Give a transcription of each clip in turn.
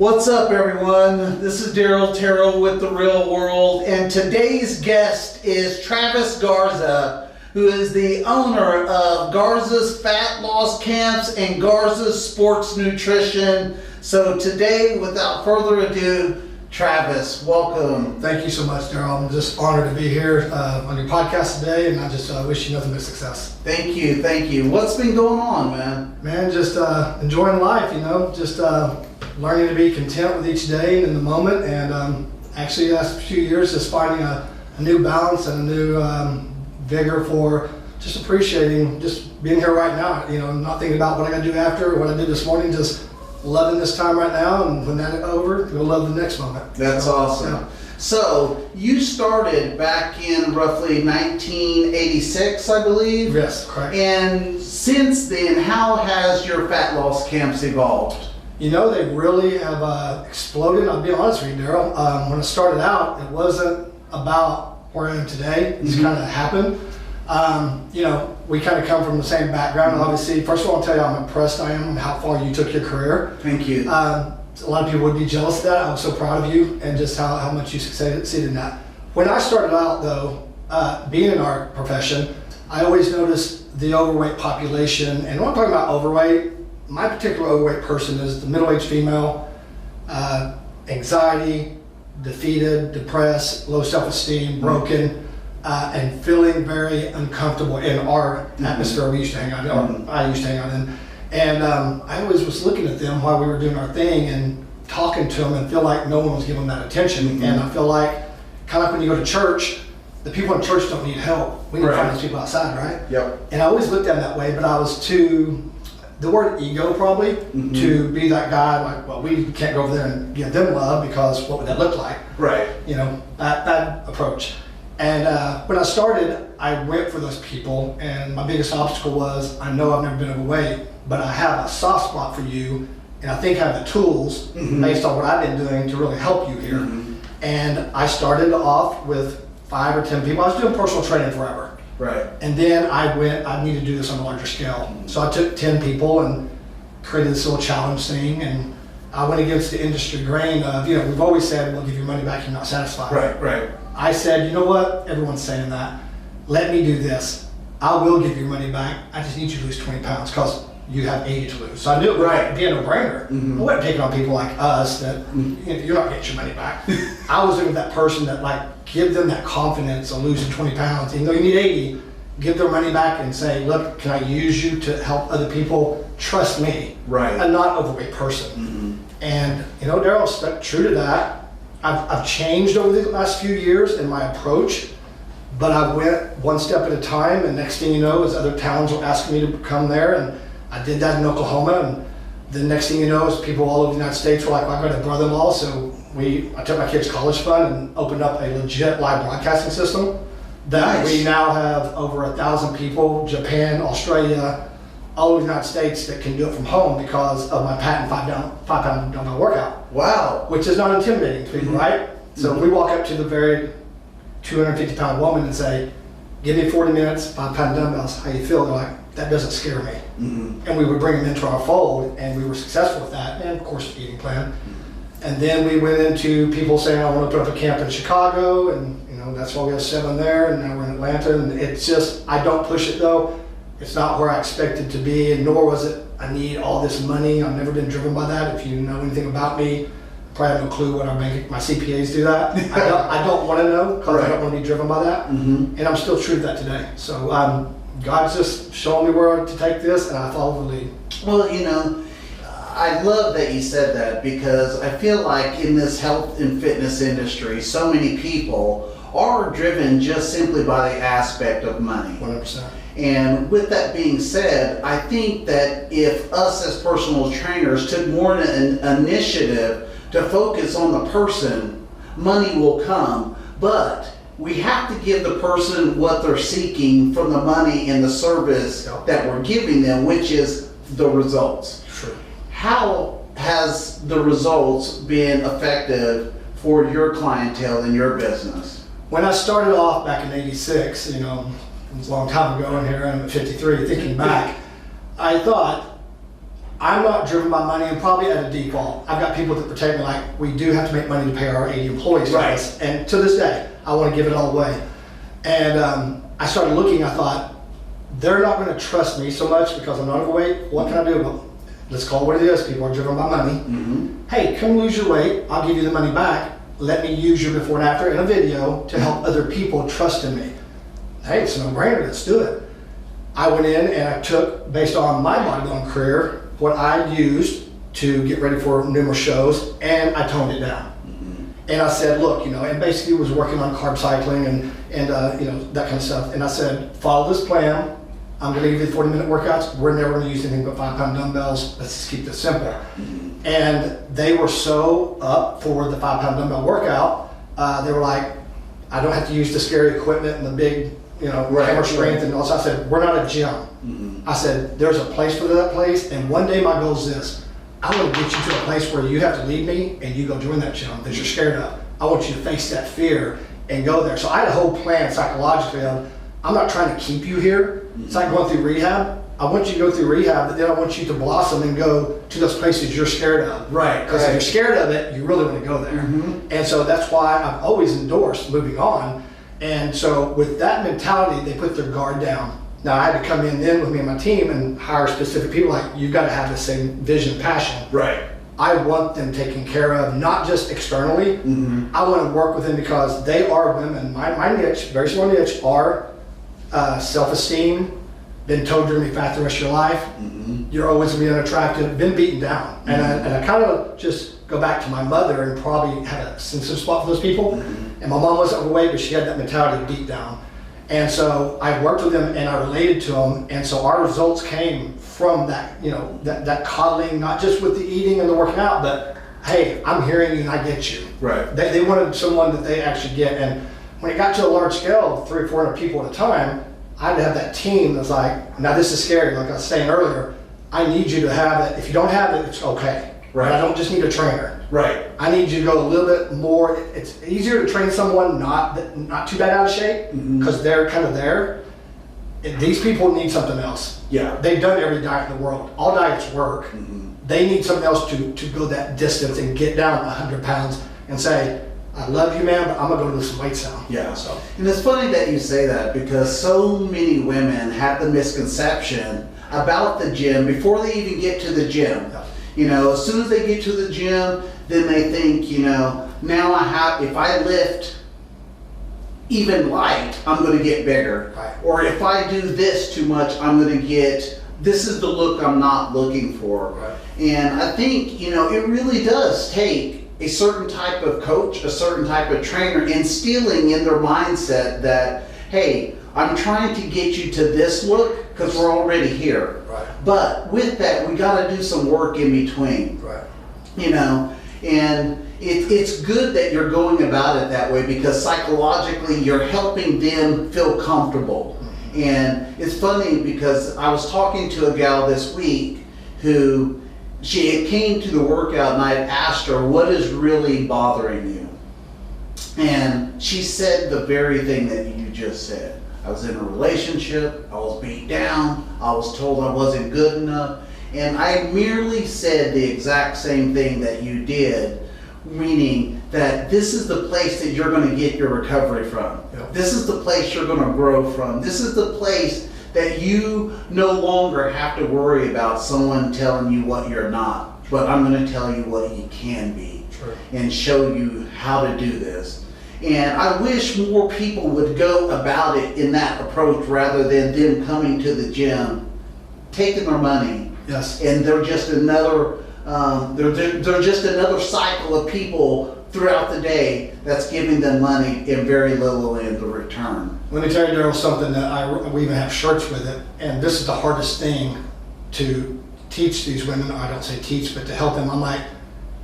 What's up, everyone? This is Daryl Terrell with The Real World, and today's guest is Travis Garza, who is the owner of Garza's Fat Loss Camps and Garza's Sports Nutrition. So today, without further ado, Travis, welcome. Thank you so much, Daryl. I'm just honored to be here on your podcast today, and I just wish you nothing but success. Thank you, thank you. What's been going on, man? Man, just enjoying life, just learning to be content with each day and in the moment, and actually the last few years just finding a new balance and a new vigor for just appreciating just being here right now, not thinking about what I gotta do after, what I did this morning, just loving this time right now, and when that's over, you'll love the next moment. That's awesome. Yeah. So you started back in roughly 1986, I believe? Yes, correct. And since then, how has your fat loss camps evolved? They really have exploded. I'll be honest with you, Daryl. When I started out, it wasn't about where I am today. It's kind of happened. We kind of come from the same background. Obviously, first of all, I'll tell you how impressed I am how far you took your career. Thank you. A lot of people would be jealous of that. I'm so proud of you and just how much you succeeded in that. When I started out, though, being in our profession, I always noticed the overweight population. And when I'm talking about overweight, my particular overweight person is the middle-aged female, anxiety, defeated, depressed, low self-esteem, broken, and feeling very uncomfortable in our atmosphere we used to hang out in, or I used to hang out in. And I always was looking at them while we were doing our thing and talking to them and feel like no one was giving them that attention. And I feel like, kind of like when you go to church, the people in church don't need help. We need to find those people outside, right? Yep. And I always looked at them that way, but I was too, the word ego probably, to be that guy like, well, we can't go over there and give them love because what would that look like? Right. That approach. And when I started, I went for those people, and my biggest obstacle was, I know I've never been overweight, but I have a soft spot for you, and I think I have the tools based on what I've been doing to really help you here. And I started off with 5 or 10 people. I was doing personal training forever. Right. And then I need to do this on a larger scale. So I took 10 people and created this little challenge thing, and I went against the industry grain of, we've always said, we'll give you money back if you're not satisfied. Right. I said, you know what? Everyone's saying that. Let me do this. I will give you money back. I just need you to lose 20 pounds because you have 80 to lose. So I knew it would be a no-brainer. I wasn't taking on people like us that you're not getting your money back. I was looking at that person that give them that confidence of losing 20 pounds. Even though you need 80, give their money back and say, look, can I use you to help other people? Trust me. Right. A not overweight person. And Daryl stuck true to that. I've changed over the last few years in my approach, but I went one step at a time, and next thing you know, as other towns were asking me to come there, and I did that in Oklahoma, and the next thing you know is people all over the United States were like, well, I got a brother-in-law, so I took my kids' college fund and opened up a legit live broadcasting system that we now have over 1,000 people, Japan, Australia, all over the United States that can do it from home because of my patent 5-pound dumbbell workout. Wow. Which is not intimidating to people, right? So if we walk up to the very 250-pound woman and say, give me 40 minutes, 5-pound dumbbells, how you feel? They're like, that doesn't scare me. And we would bring them into our fold, and we were successful with that, and of course the eating plan. And then we went into people saying, I want to put up a camp in Chicago, and that's why we have 7 there, and now we're in Atlanta, and it's just, I don't push it though. It's not where I expected to be, and nor was it, I need all this money. I've never been driven by that. If you know anything about me, probably have no clue what my CPAs do that. I don't want to know because I don't want to be driven by that. And I'm still true to that today. So God's just showing me where to take this, and I follow the lead. Well, I love that you said that because I feel like in this health and fitness industry, so many people are driven just simply by the aspect of money. 100%. And with that being said, I think that if us as personal trainers took more an initiative to focus on the person, money will come. But we have to give the person what they're seeking from the money and the service that we're giving them, which is the results. True. How has the results been effective for your clientele and your business? When I started off back in '86, it was a long time ago, and here I am at 53, thinking back, I thought, I'm not driven by money, and probably at a default. I've got people that protect me, like, we do have to make money to pay our 80 employees. Right. And to this day, I want to give it all away. And I started looking, I thought, they're not going to trust me so much because I'm not overweight. What can I do? Well, let's call it what it is. People are driven by money. Mm-hmm. Hey, come lose your weight. I'll give you the money back. Let me use your before and after in a video to help other people trust in me. Hey, it's a no-brainer. Let's do it. I went in and I took, based on my bodybuilding career, what I used to get ready for numerous shows, and I toned it down. And I said, look, and basically was working on carb cycling and that kind of stuff. And I said, follow this plan. I'm going to give you the 40-minute workouts. We're never going to use anything but 5-pound dumbbells. Let's just keep this simple. And they were so up for the 5-pound dumbbell workout. They were like, I don't have to use the scary equipment and the big, hammer strength and all. So I said, we're not a gym. I said, there's a place for that place. And one day my goal is this. I want to get you to a place where you have to leave me and you go join that gym that you're scared of. I want you to face that fear and go there. So I had a whole plan psychologically of, I'm not trying to keep you here. It's like going through rehab. I want you to go through rehab, but then I want you to blossom and go to those places you're scared of. Right. Because if you're scared of it, you really want to go there. And so that's why I've always endorsed moving on. And so with that mentality, they put their guard down. Now I had to come in then with me and my team and hire specific people, like, you've got to have the same vision, passion. Right. I want them taken care of, not just externally. I want to work with them because they are women. My niche, very small niche, are self-esteem, been told you're going to be fat the rest of your life, you're always going to be unattractive, been beaten down. And I kind of just go back to my mother and probably had a sensitive spot for those people. And my mom wasn't overweight, but she had that mentality deep down. And so I worked with them and I related to them. And so our results came from that, that coddling, not just with the eating and the working out, but hey, I'm hearing you and I get you. Right. They wanted someone that they actually get. And when it got to a large scale, 300 or 400 people at a time, I had to have that team that's like, now this is scary. Like I was saying earlier, I need you to have it. If you don't have it, it's okay. Right. But I don't just need a trainer. Right. I need you to go a little bit more. It's easier to train someone not too bad out of shape because they're kind of there. These people need something else. Yeah. They've done every diet in the world. All diets work. They need something else to go that distance and get down 100 pounds and say, I love you, man, but I'm gonna go lose some weight now. Yeah. So, and it's funny that you say that because so many women have the misconception about the gym before they even get to the gym. As soon as they get to the gym, then they think, now if I lift even light, I'm going to get bigger. Right. Or if I do this too much, I'm going to this is the look I'm not looking for. Right. And I think, it really does take a certain type of coach, a certain type of trainer instilling in their mindset that, hey, I'm trying to get you to this look because we're already here. Right. But with that, we got to do some work in between. Right. And it's good that you're going about it that way because psychologically you're helping them feel comfortable. And it's funny because I was talking to a gal this week who she came to the workout and I had asked her, what is really bothering you? And she said the very thing that you just said. I was in a relationship, I was beat down, I was told I wasn't good enough, and I merely said the exact same thing that you did, meaning that this is the place that you're going to get your recovery from. Yep. This is the place you're going to grow from. This is the place that you no longer have to worry about someone telling you what you're not, but I'm going to tell you what you can be. Sure. And show you how to do this. And I wish more people would go about it in that approach rather than them coming to the gym, taking their money. Yes. And they're just another they're just another cycle of people throughout the day that's giving them money and very little in the return. Let me tell you, Daryl, something that we even have shirts with it, and this is the hardest thing to teach these women. I don't say teach, but to help them. I'm like,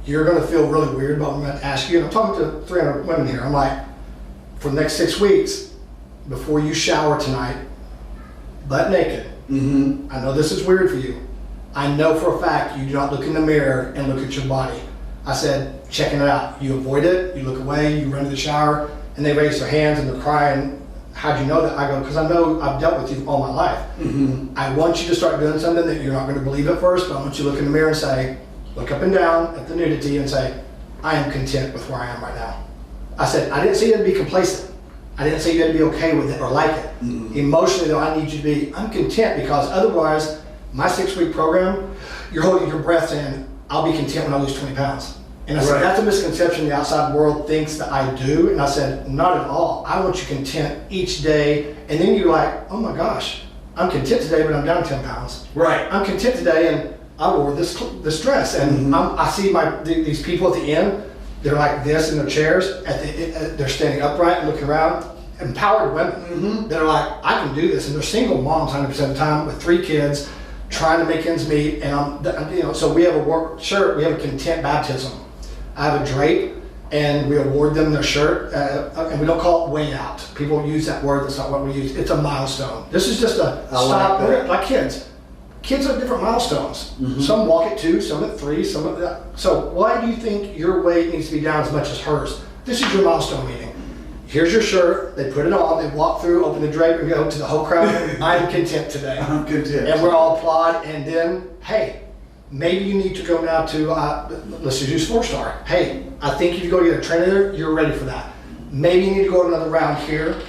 you're going to feel really weird about what I'm going to ask you. And I'm talking to 300 women here. I'm like, for the next 6 weeks, before you shower tonight, butt naked. I know this is weird for you. I know for a fact you do not look in the mirror and look at your body. I said, checking it out. You avoid it, you look away, you run to the shower, and they raise their hands and they're crying. how'd you know that? I go, because I know I've dealt with you all my life. I want you to start doing something that you're not going to believe at first, but I want you to look in the mirror and say, look up and down at the nudity and say, I am content with where I am right now. I said, I didn't say you had to be complacent. I didn't say you had to be okay with it or like it. Emotionally though, I need you to be, I'm content, because otherwise, my 6-week program, you're holding your breath saying, I'll be content when I lose 20 pounds. And I said, that's a misconception the outside world thinks that I do. And I said, not at all. I want you content each day. And then you're like, oh my gosh, I'm content today, but I'm down 10 pounds. Right. I'm content today, and I wore this dress. And I see these people at the end, they're like this in their chairs. They're standing upright and looking around. Empowered women that are like, I can do this. And they're single moms 100% of the time with 3 kids, trying to make ends meet. And so we have a work shirt, we have a content baptism. I have a drape, and we award them their shirt, and we don't call it way out. People use that word, that's not what we use. It's a milestone. This is just a stop, like kids. Kids have different milestones. Some walk at 2, some at 3, some at that. So why do you think your weight needs to be down as much as hers? This is your milestone meeting. Here's your shirt, they put it on, they walk through, open the drape, and go to the whole crowd. I'm content today. I'm content. And we're all applaud, and then, hey, maybe you need to go now to, let's just use 4-star. Hey, I think if you go to get a trainer, you're ready for that. Maybe you need to go to another round here.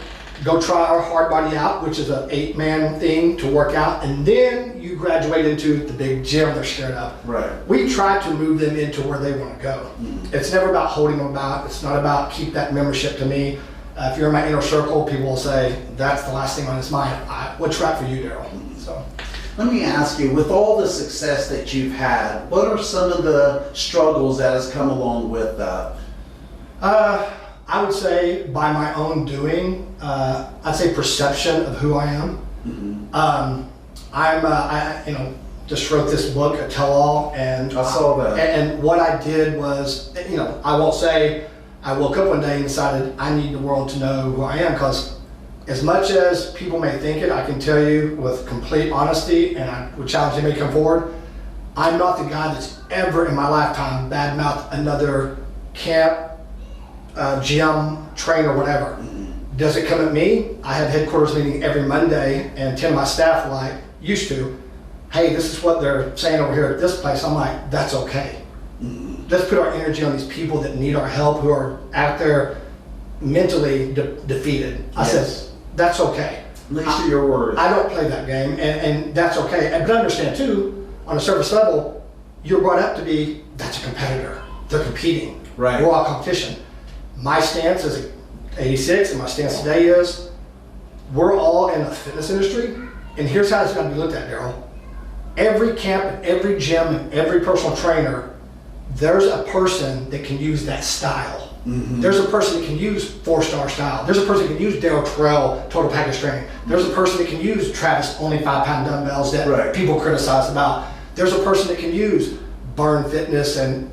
Go try our hard body out, which is an 8-man thing to work out. And then you graduate into the big gym they're scared of. Right. We try to move them into where they want to go. It's never about holding them back. It's not about keep that membership to me. If you're in my inner circle, people will say, that's the last thing on his mind. What's right for you, Daryl? So. Let me ask you, with all the success that you've had, what are some of the struggles that has come along with that? I would say by my own doing, I'd say perception of who I am. I just wrote this book, a tell-all, and I saw that. And what I did was, I won't say I woke up one day and decided I need the world to know who I am, because as much as people may think it, I can tell you with complete honesty, and I would challenge them to come forward, I'm not the guy that's ever in my lifetime badmouthed another camp, gym, trainer, whatever. Does it come at me? I have headquarters meeting every Monday, and 10 of my staff are like, used to, hey, this is what they're saying over here at this place. I'm like, that's okay. Let's put our energy on these people that need our help, who are out there mentally defeated. I said, that's okay. Lisa, your word. I don't play that game, and that's okay. But understand too, on a surface level, you're brought up to be, that's a competitor. They're competing. Right. We're all competition. My stance is 86, and my stance today is, we're all in the fitness industry, and here's how it's got to be looked at, Daryl. Every camp, and every gym, and every personal trainer, there's a person that can use that style. There's a person that can use 4-star style. There's a person that can use Daryl Terrell total package training. There's a person that can use Travis only 5-pound dumbbells that people criticize about. There's a person that can use Burn Fitness and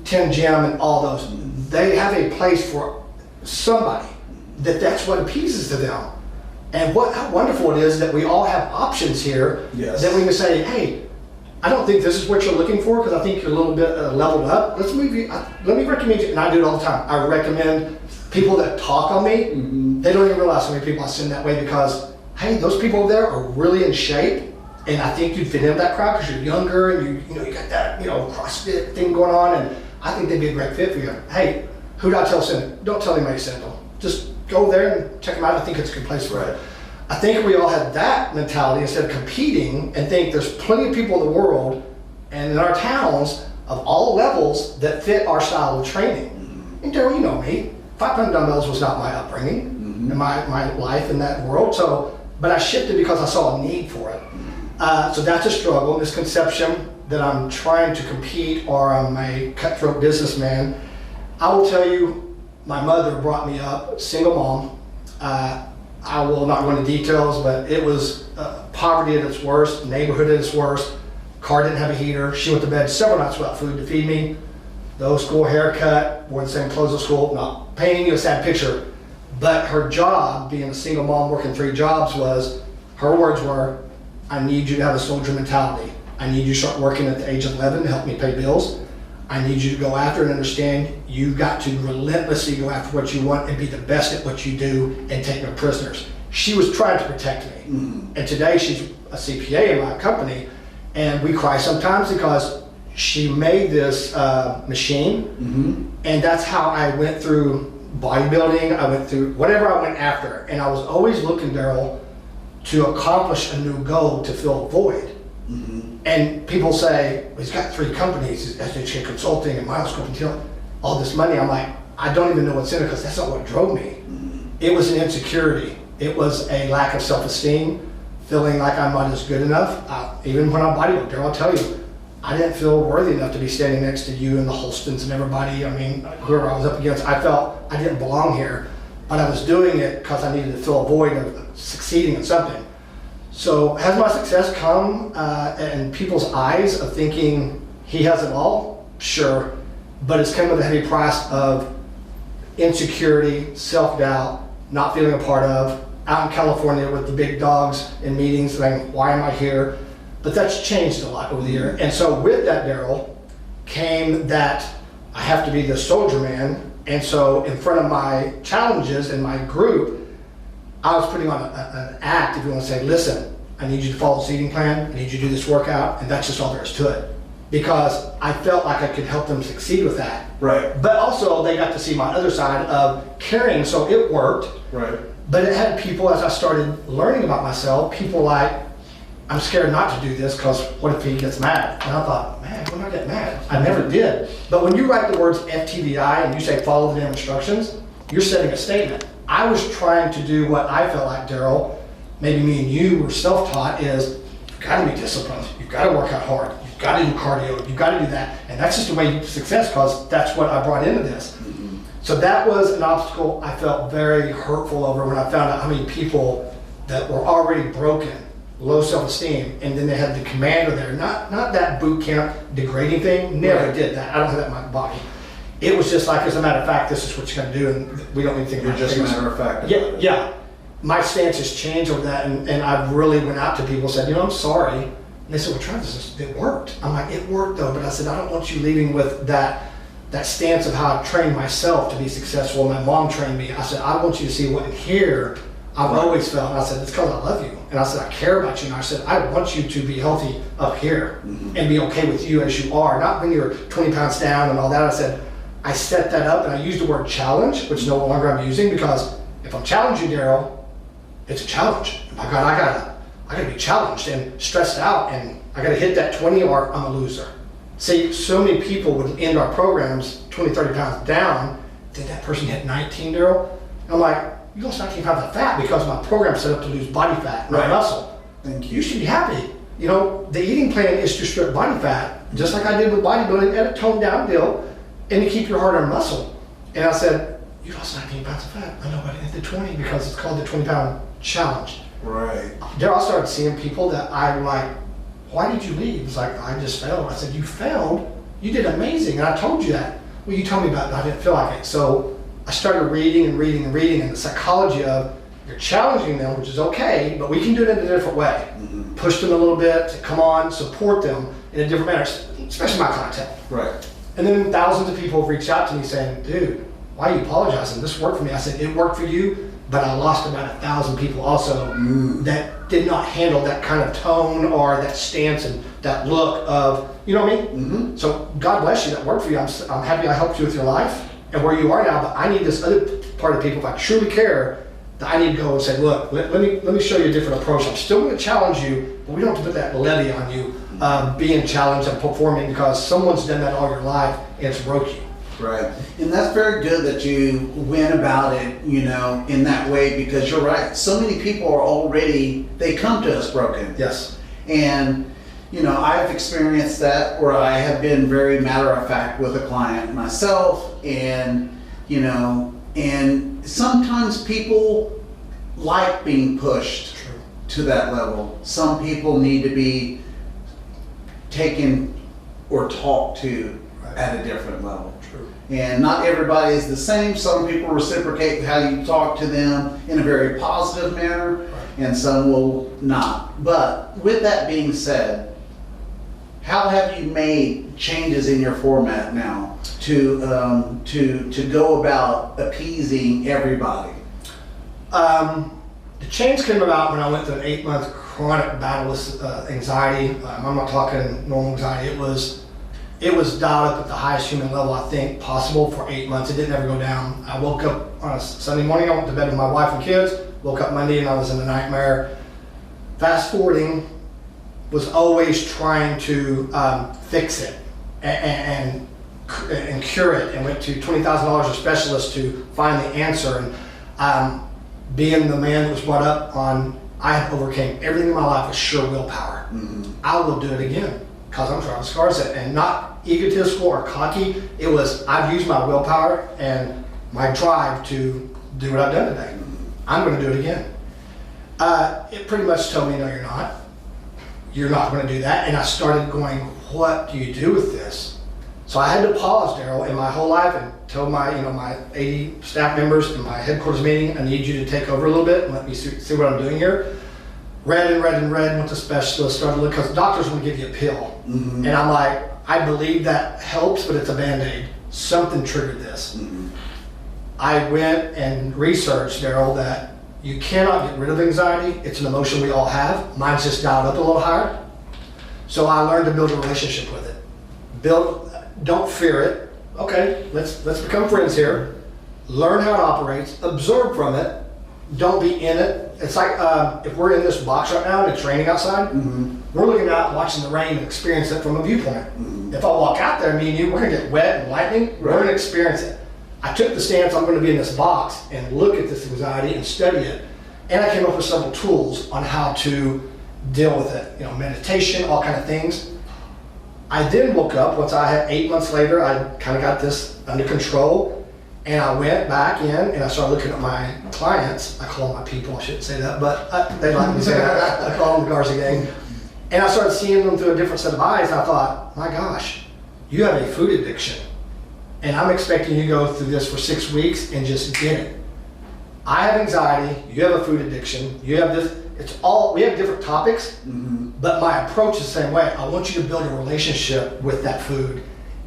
10 Gym and all those. They have a place for somebody that's what appeases to them. And how wonderful it is that we all have options here that we can say, hey, I don't think this is what you're looking for, because I think you're a little bit leveled up. Let's move you. Let me recommend you, and I do it all the time. I recommend people that talk on me. They don't even realize how many people I send that way, because, hey, those people over there are really in shape, and I think you'd fit in that crowd because you're younger and you got that CrossFit thing going on, and I think they'd be a great fit for you. Hey, who do I tell to send it? Don't tell anybody to send them. Just go there and check them out. I think it's a good place for it. I think we all have that mentality instead of competing, and think there's plenty of people in the world and in our towns of all levels that fit our style of training. And Daryl, you know me, 5-pound dumbbells was not my upbringing in my life in that world. So, but I shifted because I saw a need for it. So that's a struggle, misconception that I'm trying to compete or I'm a cutthroat businessman. I will tell you, my mother brought me up, single mom. I will not go into details, but it was poverty at its worst, neighborhood at its worst. Car didn't have a heater. She went to bed several nights without food to feed me. The old school haircut, wore the same clothes at school. Not painting you a sad picture, but her job, being a single mom working 3 jobs, her words were, I need you to have a soldier mentality. I need you to start working at the age of 11 to help me pay bills. I need you to go after and understand you've got to relentlessly go after what you want and be the best at what you do and take no prisoners. She was trying to protect me. And today she's a CPA in my company, and we cry sometimes because she made this machine, and that's how I went through bodybuilding. I went through whatever I went after, and I was always looking, Daryl, to accomplish a new goal, to fill a void. And people say, well, he's got 3 companies, SHK Consulting and Milescope and all this money. I'm like, I don't even know what's in it, because that's not what drove me. It was an insecurity. It was a lack of self-esteem, feeling like I'm not as good enough. Even when I'm bodybuilding, Daryl, I'll tell you, I didn't feel worthy enough to be standing next to you and the Holstons and everybody. I mean, whoever I was up against, I felt I didn't belong here, but I was doing it because I needed to fill a void of succeeding in something. So has my success come in people's eyes of thinking he has it all? Sure, but it's come with a heavy price of insecurity, self-doubt, not feeling a part of, out in California with the big dogs in meetings saying, why am I here? But that's changed a lot over the year. And so with that, Daryl, came that I have to be the soldier man. And so in front of my challenges in my group, I was putting on an act, if you want to say, listen, I need you to follow this eating plan, I need you to do this workout, and that's just all there is to it. Because I felt like I could help them succeed with that. Right. But also they got to see my other side of caring, so it worked. Right. But it had people, as I started learning about myself, people like, I'm scared not to do this because what if he gets mad? And I thought, man, when I get mad? I never did. But when you write the words FTVI and you say follow the damn instructions, you're setting a statement. I was trying to do what I felt like, Daryl, maybe me and you were self-taught, is you've got to be disciplined. You've got to work out hard. You've got to do cardio. You've got to do that. And that's just the way you do success, because that's what I brought into this. So that was an obstacle I felt very hurtful over when I found out how many people that were already broken, low self-esteem, and then they had the commander there. Not that boot camp degrading thing. Never did that. I don't have that in my body. It was just like, as a matter of fact, this is what you're going to do, and we don't need to think You're about just a things. matter of fact. Yeah, yeah. My stance has changed over that, and I really went out to people and said, I'm sorry. And they said, well, Travis, it worked. I'm like, it worked though, but I said, I don't want you leaving with that stance of how I trained myself to be successful. My mom trained me. I said, I want you to see what in here I've always felt. And I said, it's because I love you. And I said, I care about you. And I said, I want you to be healthy up here and be okay with you as you are, not when you're 20 pounds down and all that. I said, I set that up, and I used the word challenge, which no longer I'm using, because if I'm challenging Daryl, it's a challenge. My God, I gotta be challenged and stressed out, and I gotta hit that 20 or I'm a loser. See, so many people would end our programs 20, 30 pounds down. Did that person hit 19, Daryl? I'm like, you lost 19 pounds of fat because my program's set up to lose body fat, not muscle. Thank you. You should be happy. The eating plan is to strip body fat, just like I did with bodybuilding, at a toned down deal, and to keep your hard-earned muscle. And I said, you lost 19 pounds of fat. I know, but I didn't hit the 20 because it's called the 20-pound challenge. Right. There I started seeing people that I'm like, why did you leave? It's like, I just failed. I said, you failed? You did amazing, and I told you that. Well, you told me about it, and I didn't feel like it. So I started reading and reading and reading, and the psychology of you're challenging them, which is okay, but we can do it in a different way. Push them a little bit, to come on, support them in a different manner, especially my clientele. Right. And then thousands of people have reached out to me saying, dude, why are you apologizing? This worked for me. I said, it worked for you, but I lost about 1,000 people also that did not handle that kind of tone or that stance and that look of, you know what I mean? So God bless you, that worked for you. I'm happy I helped you with your life and where you are now, but I need this other part of people, if I truly care, that I need to go and say, look, let me show you a different approach. I'm still going to challenge you, but we don't have to put that levy on you, being challenged and performing, because someone's done that all your life and it's broke you. Right. And that's very good that you went about it, in that way, because you're right. So many people are already, they come to us broken. Yes. And, I've experienced that where I have been very matter of fact with a client myself, and, and sometimes people like being pushed to that level. Some people need to be taken or talked to at a different level. And not everybody is the same. Some people reciprocate how you talk to them in a very positive manner, and some will not. But with that being said, How have you made changes in your format now to go about appeasing everybody? The change came about when I went through an 8-month chronic battle with anxiety. I'm not talking normal anxiety. It was dialed up at the highest human level I think possible for 8 months. It didn't ever go down. I woke up on a Sunday morning. I went to bed with my wife and kids. Woke up Monday and I was in a nightmare. Fast forwarding, was always trying to fix it and cure it, and went to $20,000 a specialist to find the answer. And being the man that was brought up on, I have overcame everything in my life with sheer willpower. I will do it again because I'm trying to scars it, and not egotistical or cocky. It was, I've used my willpower and my drive to do what I've done today. I'm going to do it again. It pretty much told me, no, you're not. You're not going to do that. And I started going, what do you do with this? So I had to pause, Daryl, in my whole life and tell my 80 staff members in my headquarters meeting, I need you to take over a little bit and let me see what I'm doing here. Read, went to specialists, started looking, because doctors will give you a pill. And I'm like, I believe that helps, but it's a Band-Aid. Something triggered this. I went and researched, Daryl, that you cannot get rid of anxiety. It's an emotion we all have. Mine's just dialed up a little higher. So I learned to build a relationship with it. Don't fear it. Okay, let's become friends here. Learn how it operates, observe from it. Don't be in it. It's like if we're in this box right now and it's raining outside, we're looking out, watching the rain and experience it from a viewpoint. If I walk out there, me and you, we're gonna get wet and lightning, we're gonna experience it. I took the stance, I'm going to be in this box and look at this anxiety and study it. And I came up with several tools on how to deal with it. Meditation, all kind of things. I then woke up, once I had 8 months later, I kind of got this under control. And I went back in and I started looking at my clients. I call them my people, I shouldn't say that, but they like me to say that. I call them the Garza gang. And I started seeing them through a different set of eyes. And I thought, my gosh, you have a food addiction. And I'm expecting you to go through this for 6 weeks and just get it. I have anxiety, you have a food addiction, you have this, we have different topics, but my approach is the same way. I want you to build a relationship with that food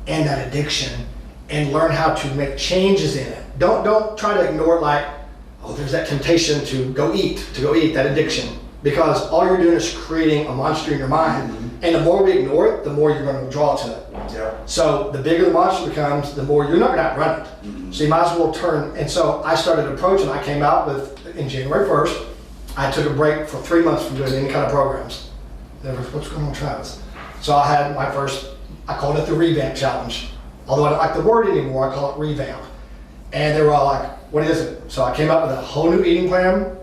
and that addiction and learn how to make changes in it. Don't try to ignore it like, oh, there's that temptation to go eat that addiction. Because all you're doing is creating a monster in your mind. And the more we ignore it, the more you're going to draw to it. So the bigger the monster becomes, the more you're not going to outrun it. So you might as well turn. And so I started approaching. I came out with, in January 1st, I took a break for 3 months from doing any kind of programs. What's going on, Travis? So I had my first, I called it the Revamp Challenge. Although I don't like the word anymore, I call it Revamp. And they were all like, what is it? So I came up with a whole new eating plan.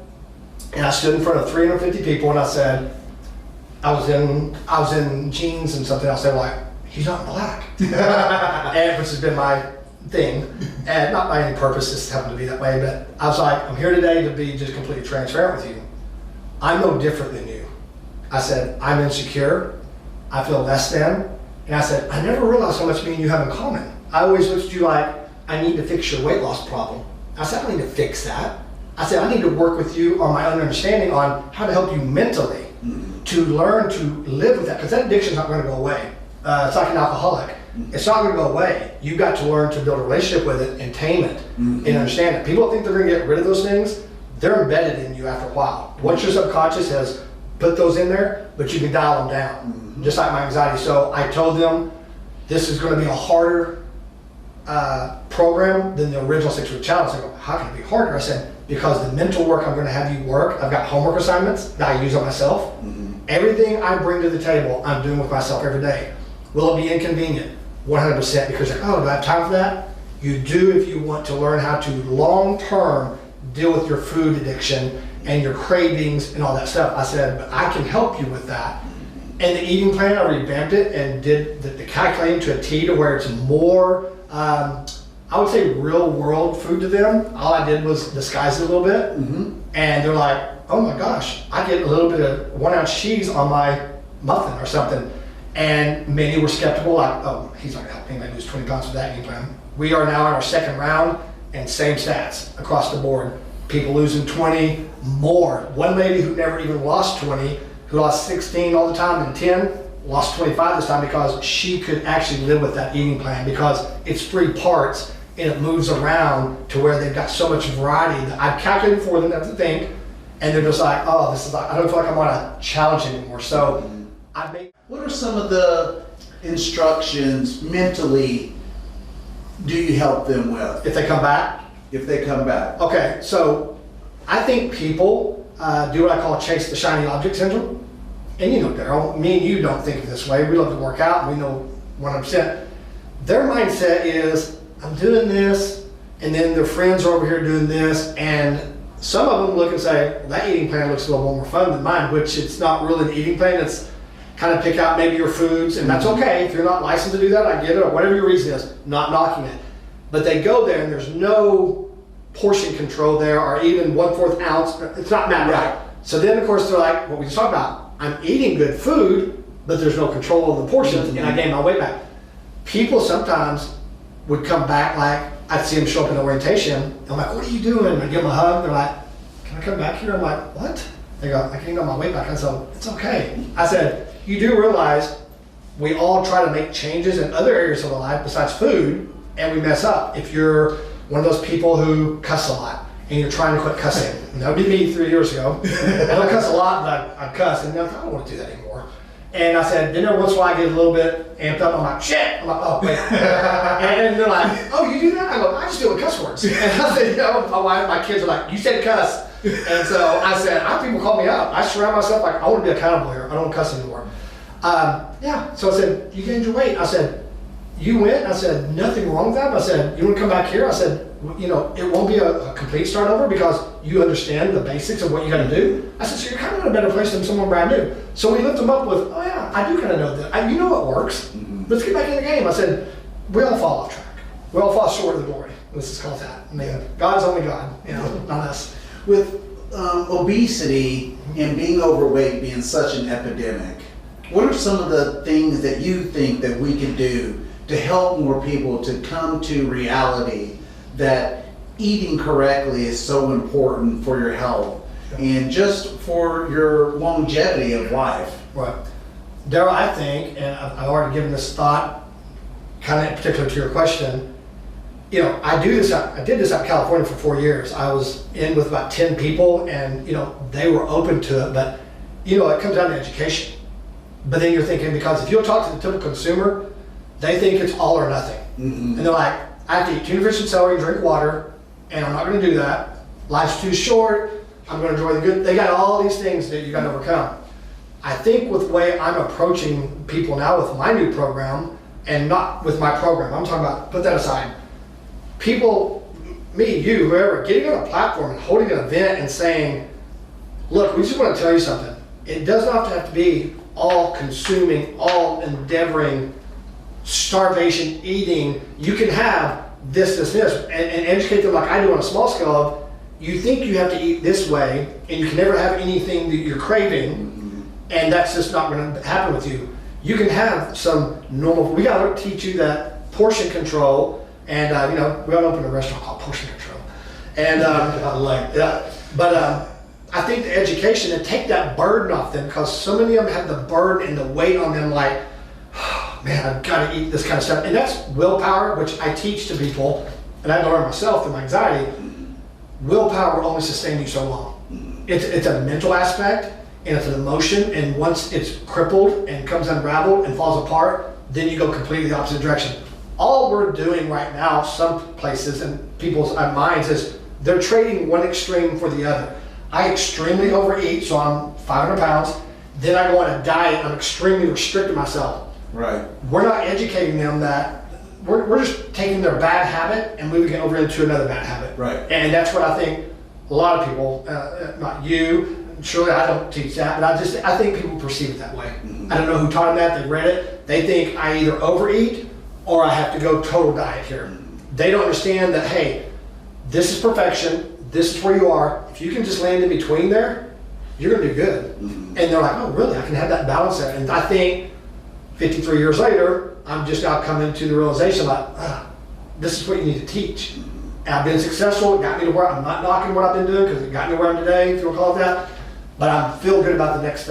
And I stood in front of 350 people and I said, I was in jeans and something else. They were like, he's not black. And which has been my thing. And not by any purpose, just happened to be that way. But I was like, I'm here today to be just completely transparent with you. I'm no different than you. I said, I'm insecure. I feel less than. And I said, I never realized how much me and you have in common. I always looked at you like, I need to fix your weight loss problem. I said, I don't need to fix that. I said, I need to work with you on my own understanding on how to help you mentally to learn to live with that, because that addiction's not going to go away. It's like an alcoholic. It's not going to go away. You've got to learn to build a relationship with it and tame it and understand it. People think they're going to get rid of those things. They're embedded in you after a while. Once your subconscious has put those in there, but you can dial them down, just like my anxiety. So I told them this is going to be a harder program than the original 6-week challenge. They go, how can it be harder? I said, because the mental work I'm going to have you work, I've got homework assignments that I use on myself. Everything I bring to the table, I'm doing with myself every day. Will it be inconvenient? 100%, because you're like, oh, do I have time for that? You do if you want to learn how to long-term deal with your food addiction and your cravings and all that stuff. I said, but I can help you with that. And the eating plan, I revamped it and did the calculating to a T to where it's more, I would say real world food to them. All I did was disguise it a little bit. And they're like, oh my gosh, I get a little bit of 1 ounce cheese on my muffin or something. And many were skeptical, like, oh, he's not gonna help anybody lose 20 pounds with that eating plan. We are now in our second round and same stats across the board. People losing 20 more. One lady who never even lost 20, who lost 16 all the time and 10, lost 25 this time because she could actually live with that eating plan because it's 3 parts and it moves around to where they've got so much variety that I've calculated for them to think, and they're just like, oh, this is like, I don't feel like I'm on a challenge anymore. So I make. What are some of the instructions mentally do you help them with If they come back? if they come back? Okay, so I think people do what I call chase the shiny object syndrome. And you know, Daryl, me and you don't think of this way. We love to work out, and we know 100%. Their mindset is, I'm doing this, and then their friends are over here doing this, and some of them look and say, well, that eating plan looks a little more fun than mine, which it's not really an eating plan. It's kind of pick out maybe your foods, and that's okay. If you're not licensed to do that, I get it, or whatever your reason is, not knocking it. But they go there, and there's no portion control there, or even 1/4 ounce. It's not mapped right. So then, of course, they're like, what we just talked about. I'm eating good food, but there's no control of the portions, and I gain my weight back. People sometimes would come back, like, I'd see them show up in orientation. I'm like, what are you doing? I give them a hug. They're like, can I come back here? I'm like, what? They go, I gained all my weight back. I said, it's okay. I said, you do realize we all try to make changes in other areas of our life besides food, and we mess up. If you're one of those people who cuss a lot, and you're trying to quit cussing. And that would be me 3 years ago. I don't cuss a lot, but I cuss, and I don't want to do that anymore. And I said, then every once in a while I get a little bit amped up. I'm like, shit. I'm like, oh, wait. And they're like, oh, you do that? I go, I just deal with cuss words. And I said, you know, my wife, my kids are like, you said cuss. And so I said, I have people call me out. I surround myself like, I want to be accountable here. I don't cuss anymore. Yeah. So I said, you gained your weight. I said, you went. I said, nothing wrong with that. I said, you want to come back here? I said, you know, it won't be a complete start over because you understand the basics of what you got to do. I said, so you're kind of in a better place than someone brand new. So we lift them up with, oh yeah, I do kind of know that. You know what works. Mm-hmm. Let's get back in the game. I said, we all fall off track. We all fall short of the glory. Let's just call it that. I mean, God's only God, you know, not us. With obesity and being overweight being such an epidemic, what are some of the things that you think that we can do to help more people to come to reality that eating correctly is so important for your health and just for your longevity of life? Right. Daryl, I think, and I've already given this thought, kind of in particular to your question, you know, I did this out in California for 4 years. I was in with about 10 people, and, you know, they were open to it, but, you know, it comes down to education. But then you're thinking, because if you'll talk to the typical consumer, they think it's all or nothing. Mm-hmm. And they're like, I have to eat tuna fish and celery, drink water, and I'm not going to do that. Life's too short. I'm going to enjoy the good. They got all these things that you got to overcome. I think with the way I'm approaching people now with my new program, and not with my program, I'm talking about, put that aside. People, me, you, whoever, getting on a platform and holding an event and saying, look, we just want to tell you something. It does not have to be all consuming, all endeavoring, starvation eating. You can have this, and educate them like I do on a small scale of, you think you have to eat this way, and you can never have anything that you're craving, and that's just not going to happen with you. You can have some normal, we got to teach you that portion control, and you know, we got to open a restaurant called Portion Control. And I like that. But I think the education, and take that burden off them, because so many of them have the burden and the weight on them, like, man, I've got to eat this kind of stuff. And that's willpower, which I teach to people, and I learned myself through my anxiety. Willpower will only sustain you so long. It's a mental aspect, and it's an emotion, and once it's crippled and comes unraveled and falls apart, then you go completely the opposite direction. All we're doing right now, some places and people's minds, is they're trading one extreme for the other. I extremely overeat, so I'm 500 pounds. Then I go on a diet, I'm extremely restricting myself. Right. We're not educating them that, we're just taking their bad habit and moving it over into another bad habit. Right. And that's what I think a lot of people, not you, surely I don't teach that, but I think people perceive it that way. Mm-hmm. I don't know who taught them that, they read it. They think I either overeat or I have to go total diet here. Mm-hmm. They don't understand that, hey, this is perfection, this is where you are. If you can just land in between there, you're gonna do good. Mm-hmm. And they're like, oh really, I can have that balance there. And I think 53 years later, I'm just now coming to the realization like, this is what you need to teach. And I've been successful, it got me to where, I'm not knocking what I've been doing because it got me where I'm today, if you want to call it that. But I feel good about the next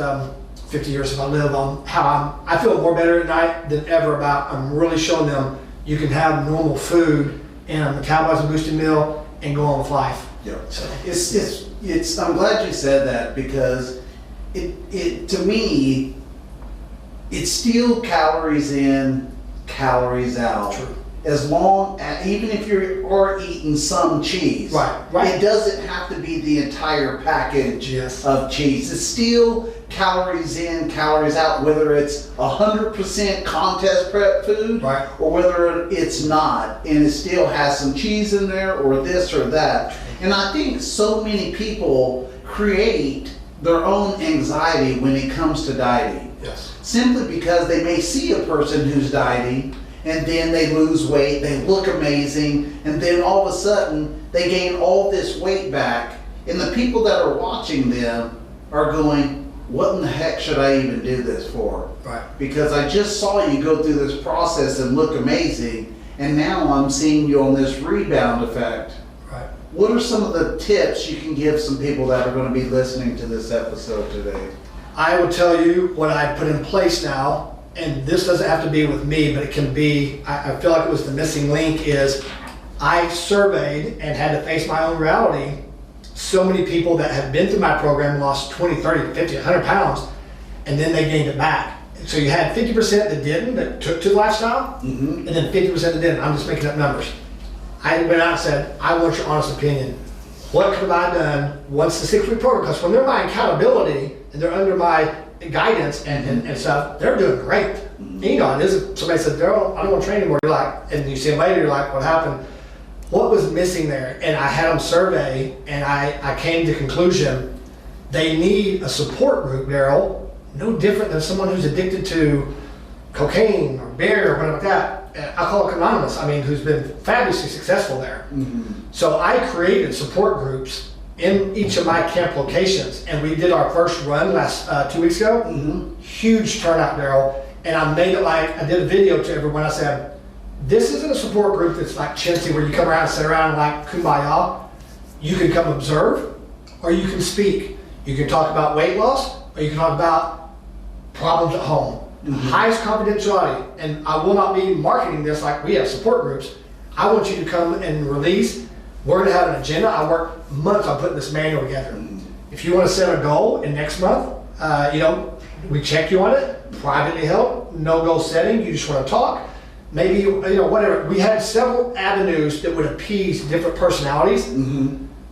50 years if I live, on how I feel more better at night than ever about, I'm really showing them you can have normal food and a metabolism boosting meal and go on with life. Yeah. So It's I'm glad you said that, because it to me, it's still calories in, calories out. True. As long as, even if you are eating some cheese, Right. it doesn't have to be the entire package Yes. of cheese. It's still calories in, calories out, whether it's 100% contest prep food, Right. or whether it's not, and it still has some cheese in there, or this or that. And I think so many people create their own anxiety when it comes to dieting, Yes. simply because they may see a person who's dieting, and then they lose weight, they look amazing, and then all of a sudden they gain all this weight back, and the people that are watching them are going, what in the heck should I even do this for? Right. Because I just saw you go through this process and look amazing, and now I'm seeing you on this rebound effect. Right. What are some of the tips you can give some people that are going to be listening to this episode today? I will tell you what I put in place now, and this doesn't have to be with me, but it can be, I feel like it was the missing link, is I surveyed and had to face my own reality. So many people that have been through my program lost 20, 30, 50, 100 pounds, and then they gained it back. So you had 50% that didn't, that took to the lifestyle, and then 50% that didn't. I'm just making up numbers. I went out and said, I want your honest opinion. What could have I done once the 6-week program? Because when they're my accountability and they're under my guidance and stuff, they're doing great. You know, it is, somebody said, Daryl, I don't want to train anymore. You're like, and you see them later, you're like, what happened? What was missing there? And I had them survey, and I came to the conclusion they need a support group, Daryl, no different than someone who's addicted to cocaine or beer or whatever like that. Alcoholics Anonymous, I mean, who's been fabulously successful there. So I created support groups in each of my camp locations, and we did our first run last 2 weeks ago. Huge turnout, Daryl, and I made it like, I did a video to everyone. I said, this isn't a support group that's like chintzy where you come around and sit around like kumbaya. You can come observe, or you can speak. You can talk about weight loss, or you can talk about problems at home. Highest confidentiality, and I will not be marketing this like we have support groups. I want you to come and release. We're gonna have an agenda. I work months on putting this manual together. If you want to set a goal in next month, you know, we check you on it, privately held, no goal setting, you just want to talk. Maybe, you know, whatever. We had several avenues that would appease different personalities.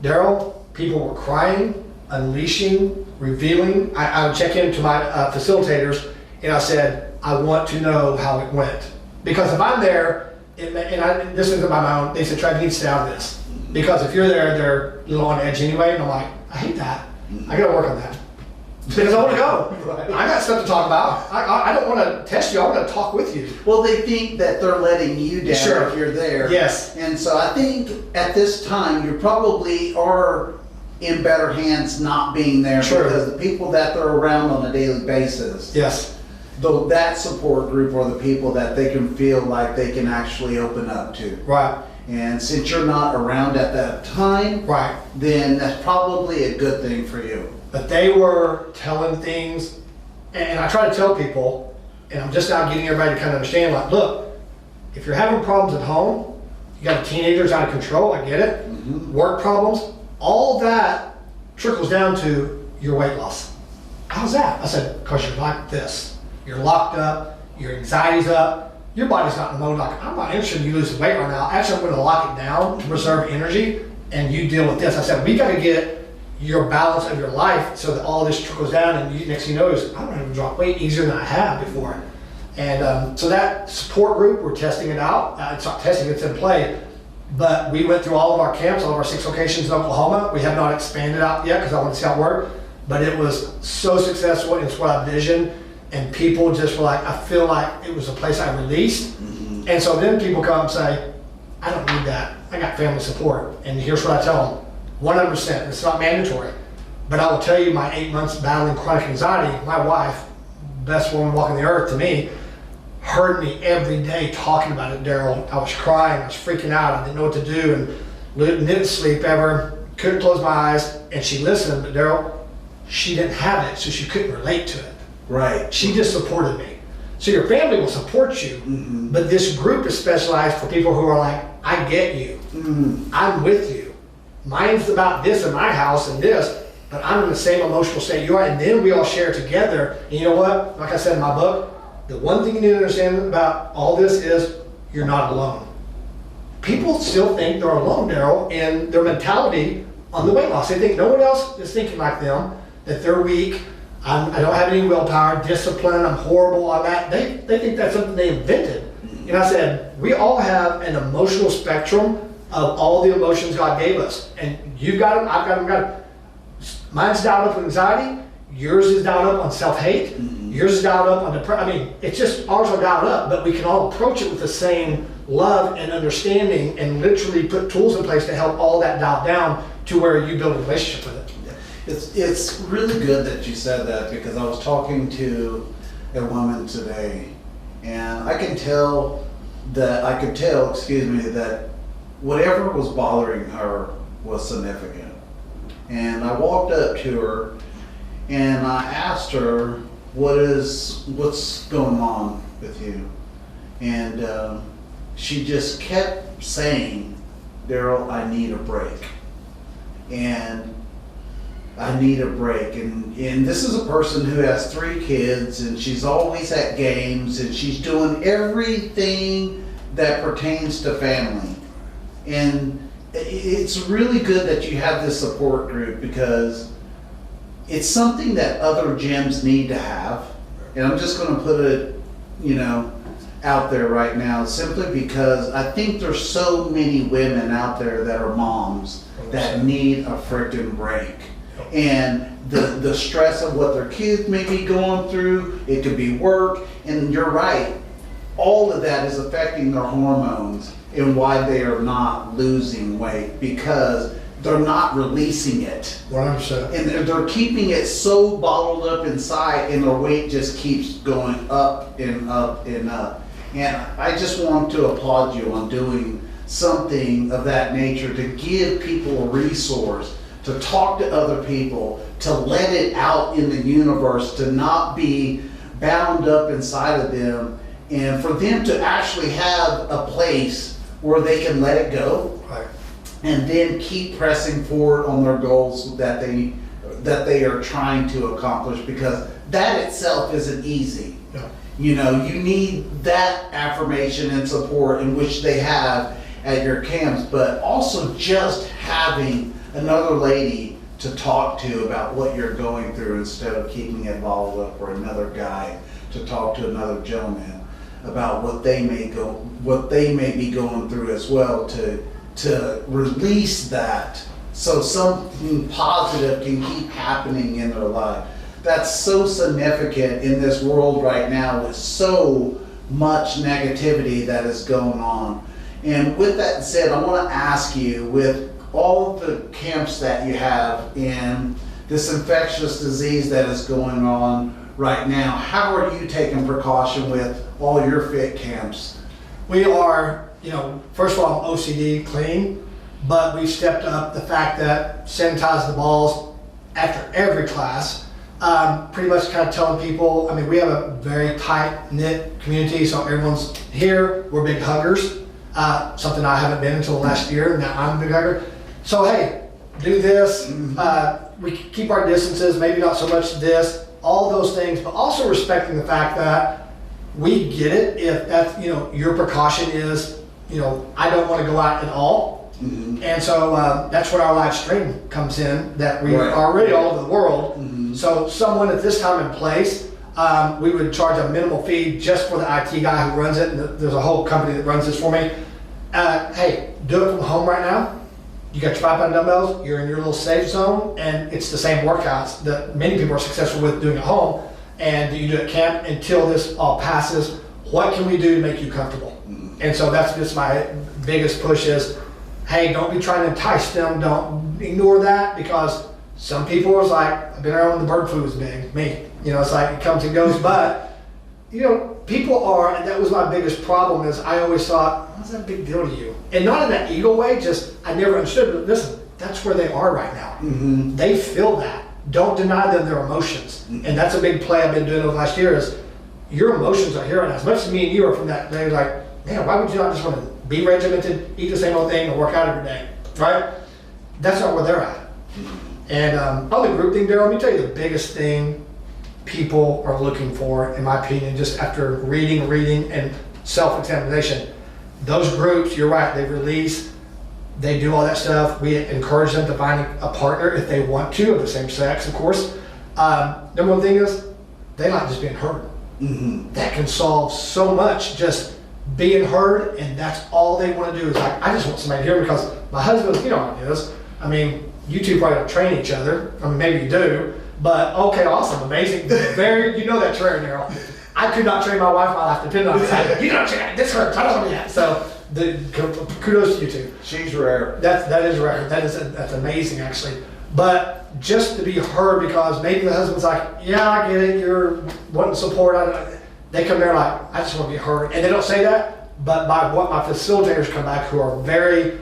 Daryl, people were crying, unleashing, revealing. I would check into my facilitators and I said, I want to know how it went. Because if I'm there, this isn't my own, they said, try to stay out of this. Because if you're there, they're a little on edge anyway, and I'm like, I hate that. I gotta work on that. Because I want to go. I got stuff to talk about. I don't want to test you. I want to talk with you. Well, they think that they're letting you down if you're there. Yes. And so I think at this time you probably are in better hands not being there, because the people that they're around on a daily basis, yes, though, that support group are the people that they can feel like they can actually open up to. Right. And since you're not around at that time, Right. then that's probably a good thing for you. But they were telling things, and I try to tell people, and I'm just now getting everybody to kind of understand, like, look, if you're having problems at home, you got teenagers out of control, I get it, work problems, all that trickles down to your weight loss. How's that? I said, because you're like this. You're locked up, your anxiety's up, your body's not in the mode like, I'm not interested in you losing weight right now. Actually, I'm going to lock it down to preserve energy, and you deal with this. I said, we got to get your balance of your life so that all this trickles down, and you, next thing you know is, I'm going to drop weight easier than I have before. And so that support group, we're testing it out. It's not testing, it's in play. But we went through all of our camps, all of our 6 locations in Oklahoma. We have not expanded out yet because I want to see how it worked. But it was so successful, and it's what I envisioned. And people just were like, I feel like it was a place I released. And so then people come and say, I don't need that. I got family support. And here's what I tell them. 100%, it's not mandatory. But I will tell you, my 8 months battling chronic anxiety, my wife, best woman walking the earth to me, heard me every day talking about it, Daryl. I was crying, I was freaking out, I didn't know what to do, and didn't sleep ever, couldn't close my eyes, and she listened, but Daryl, she didn't have it, so she couldn't relate to it. Right. She just supported me. So your family will support you, but this group is specialized for people who are like, I get you. I'm with you. Mine's about this in my house and this, but I'm in the same emotional state you are. And then we all share together. And you know what? Like I said in my book, the one thing you need to understand about all this is you're not alone. People still think they're alone, Daryl, in their mentality on the weight loss. They think no one else is thinking like them, that they're weak. I don't have any willpower, discipline, I'm horrible on that. They think that's something they invented. And I said, we all have an emotional spectrum of all the emotions God gave us. And you've got them, I've got them, got them. Mine's dialed up with anxiety, yours is dialed up on self-hate, yours is dialed up on depression. I mean, it's just, ours are dialed up, but we can all approach it with the same love and understanding and literally put tools in place to help all that dial down to where you build a relationship with it. It's really good that you said that, because I was talking to a woman today, and I could tell, that whatever was bothering her was significant. And I walked up to her and I asked her, what's going on with you? And she just kept saying, Daryl, I need a break. And I need a break. And this is a person who has 3 kids, and she's always at games, and she's doing everything that pertains to family. And it's really good that you have this support group, because it's something that other gyms need to have. And I'm just going to put it, out there right now, simply because I think there's so many women out there that are moms that need a freaking break. And the stress of what their kids may be going through, it could be work, and you're right, all of that is affecting their hormones and why they are not losing weight, because they're not releasing it. 100%. And they're keeping it so bottled up inside, and their weight just keeps going up and up and up. And I just want to applaud you on doing something of that nature, to give people a resource, to talk to other people, to let it out in the universe, to not be bound up inside of them, and for them to actually have a place where they can let it go, Right. and then keep pressing forward on their goals that they are trying to accomplish, because that itself isn't easy. Yeah. You need that affirmation and support, in which they have at your camps, but also just having another lady to talk to about what you're going through, instead of keeping it bottled up, or another guy to talk to another gentleman about what they may be going through as well, to release that, so something positive can keep happening in their life. That's so significant in this world right now, with so much negativity that is going on. And with that said, I want to ask you, with all of the camps that you have and this infectious disease that is going on right now, how are you taking precaution with all your fit camps? We are, first of all, OCD clean, but we've stepped up the fact that sanitize the balls after every class. Pretty much kind of telling people, we have a very tight-knit community, so everyone's here. We're big huggers, something I haven't been until last year. Now I'm a big hugger. So hey, do this. We keep our distances, maybe not so much this, all those things, but also respecting the fact that we get it if that's, your precaution is, I don't want to go out at all. And so that's where our live stream comes in, that we are already all over the world. So someone at this time and place, we would charge a minimal fee just for the IT guy who runs it. And there's a whole company that runs this for me. Hey, do it from home right now. You got your 5-pound dumbbells, you're in your little safe zone, and it's the same workouts that many people are successful with doing at home, and you do at camp until this all passes. What can we do to make you comfortable? And so that's just my biggest push is, hey, don't be trying to entice them. Don't ignore that, because some people are like, I've been around when the bird flu was big. Me, it's like it comes and goes, but people are, and that was my biggest problem, is I always thought, what's that big deal to you? And not in that ego way, just I never understood, but listen, that's where they are right now. They feel that. don't deny them their emotions. And that's a big play I've been doing over the last year is your emotions are here. And as much as me and you are from that, they're like, man, why would you not just want to be regimented, eat the same old thing, and work out every day, right? That's not where they're at. And on the group thing, Daryl, let me tell you the biggest thing people are looking for, in my opinion, just after reading and self-examination. Those groups, you're right, they release, they do all that stuff. We encourage them to find a partner if they want to, of the same sex, of course. Number one thing is, they like just being heard. That can solve so much, just being heard, and that's all they want to do is like, I just want somebody to hear me because my husband, you know how it is. I mean, you two probably don't train each other. I mean, maybe you do, but okay, awesome, amazing. Very, you know that trainer, Daryl. I could not train my wife, I'll have to depend on it. You don't train, this hurts, I don't want to do that. So, kudos to you two. She's rare. That is rare. That's amazing, actually. But just to be heard, because maybe the husband's like, yeah, I get it, you're wanting support. They come there like, I just want to be heard. And they don't say that, but by what my facilitators come back who are very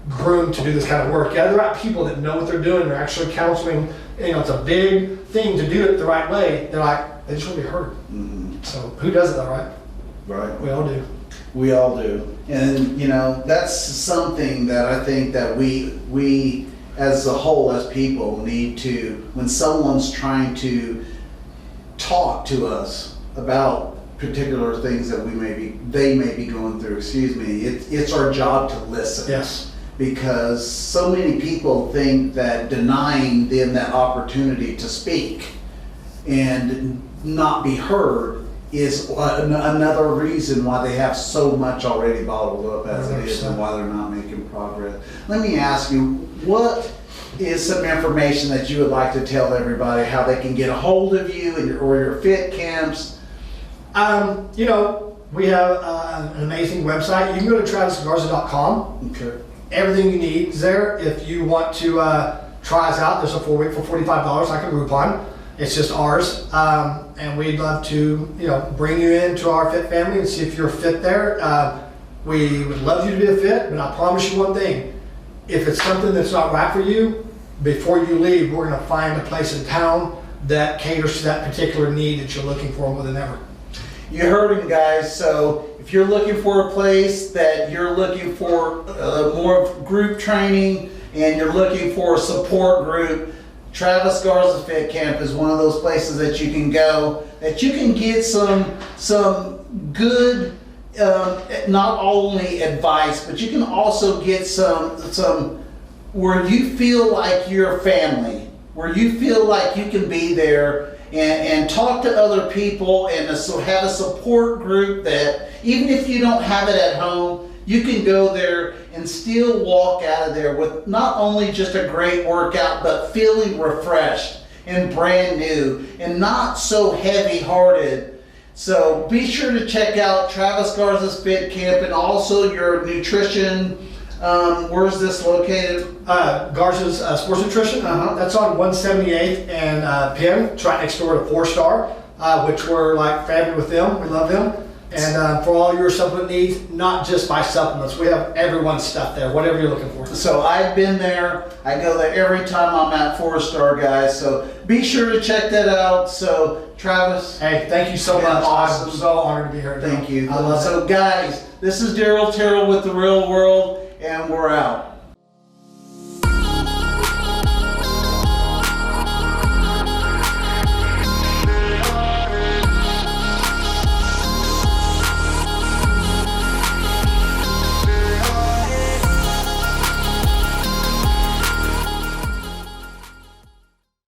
groomed to do this kind of work. Yeah, they're right people that know what they're doing. They're actually counseling. You know, it's a big thing to do it the right way. They're like, they just want to be heard. So who does it though, right? Right. We all do. We all do. And, you know, that's something that I think that we as a whole, as people, need to, when someone's trying to talk to us about particular things that they may be going through, it's our job to listen. Yes. Because so many people think that denying them that opportunity to speak and not be heard is another reason why they have so much already bottled up as it is and why they're not making progress. Let me ask you, what is some information that you would like to tell everybody how they can get a hold of you and your fit camps? You know, we have an amazing website. You can go to travisgarza.com. Okay. Everything you need is there. If you want to try us out, there's a 4-week for $45 like a Groupon. It's just ours, and we'd love to, you know, bring you into our fit family and see if you're fit there. We would love you to be a fit, but I promise you one thing: if it's something that's not right for you, before you leave, we're going to find a place in town that caters to that particular need that you're looking for more than ever. You heard him, guys. So if you're looking for a place that you're looking for more of group training and you're looking for a support group, Travis Garza Fit Camp is one of those places that you can go, that you can get some good, not only advice, but you can also get some where you feel like you're family, where you feel like you can be there and talk to other people and so have a support group that even if you don't have it at home, you can go there and still walk out of there with not only just a great workout, but feeling refreshed and brand new and not so heavy-hearted. So be sure to check out Travis Garza's Fit Camp and also your nutrition. Where is this located? Garza's Sports Nutrition. That's on 178th and Penn, right next door to 4-Star, which we're like family with them. We love them. And for all your supplement needs, not just by supplements, we have everyone's stuff there, whatever you're looking for. So I've been there. I go there every time I'm at 4-Star, guys. So be sure to check that out. So Travis. Hey, thank you so much. Awesome. I'm so honored to be here. Thank you. I love so guys, this is Daryl Terrell with The Real World, and we're out.